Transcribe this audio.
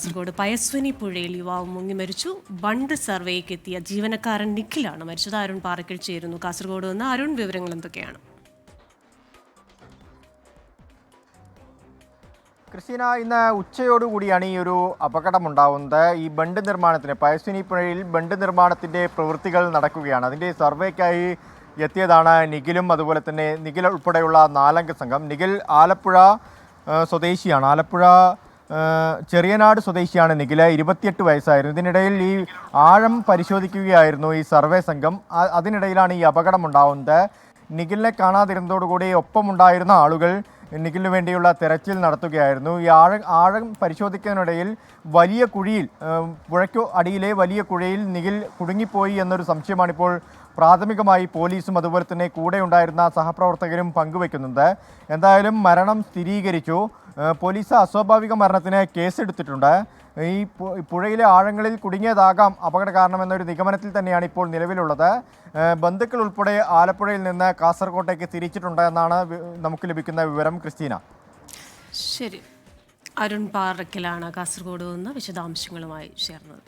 കാസർഗോഡ് പയസ്വിനി പുഴയിൽ യുവാവ് മുങ്ങി മരിച്ചു. ബണ്ട് സർവേക്ക് എത്തിയ ജീവനക്കാരൻ നിഖിലാണ് മരിച്ചത്. അരുൺ പാറയ്ക്കൽ ചേരുന്നു കാസർഗോഡ് നിന്ന്. അരുൺ, വിവരങ്ങൾ എന്തൊക്കെയാണ്? ക്രിസ്റ്റീന, ഇന്ന് ഉച്ചയോടുകൂടിയാണ് ഈ ഒരു അപകടമുണ്ടാകുന്നത്. ഈ ബണ്ട് നിർമ്മാണത്തിന് പയസ്വിനി പുഴയിൽ ബണ്ട് നിർമ്മാണത്തിൻ്റെ പ്രവൃത്തികൾ നടക്കുകയാണ്. അതിൻ്റെ സർവേക്കായി എത്തിയതാണ് നിഖിലും അതുപോലെ തന്നെ നിഖിൽ ഉൾപ്പെടെയുള്ള 4 അംഗ സംഘം. നിഖിൽ ആലപ്പുഴ സ്വദേശിയാണ്. ആലപ്പുഴ ചെറിയനാട് സ്വദേശിയാണ് നിഖിൽ. 28 വയസ്സായിരുന്നു. ഇതിനിടയിൽ ഈ ആഴം പരിശോധിക്കുകയായിരുന്നു ഈ സർവേ സംഘം. അതിനിടയിലാണ് ഈ അപകടമുണ്ടാകുന്നത്. നിഖിലിനെ കാണാതിരുന്നതോടുകൂടി ഒപ്പമുണ്ടായിരുന്ന ആളുകൾ നിഖിലിന് വേണ്ടിയുള്ള തെരച്ചിൽ നടത്തുകയായിരുന്നു. ഈ ആഴം പരിശോധിക്കുന്നതിനിടയിൽ വലിയ കുഴിയിൽ, പുഴയ്ക്കു അടിയിലെ വലിയ കുഴിയിൽ നിഖിൽ കുടുങ്ങിപ്പോയി എന്നൊരു സംശയമാണിപ്പോൾ പ്രാഥമികമായി പോലീസും അതുപോലെ തന്നെ കൂടെ ഉണ്ടായിരുന്ന സഹപ്രവർത്തകരും പങ്കുവെക്കുന്നുണ്ട്. എന്തായാലും മരണം സ്ഥിരീകരിച്ചു. പോലീസ് അസ്വാഭാവിക മരണത്തിന് കേസെടുത്തിട്ടുണ്ട്. ഈ പുഴയിലെ ആഴങ്ങളിൽ കുടുങ്ങിയതാകാം അപകട കാരണമെന്നൊരു നിഗമനത്തിൽ തന്നെയാണ് ഇപ്പോൾ നിലവിലുള്ളത്. ബന്ധുക്കൾ ഉൾപ്പെടെ ആലപ്പുഴയിൽ നിന്ന് കാസർഗോട്ടേക്ക് തിരിച്ചിട്ടുണ്ട് എന്നാണ് നമുക്ക് ലഭിക്കുന്ന വിവരം. ക്രിസ്റ്റീന, ശരി. അരുൺ പാറയ്ക്കലാണ് കാസർഗോഡ് നിന്ന് വിശദാംശങ്ങളുമായി ചേർന്നത്.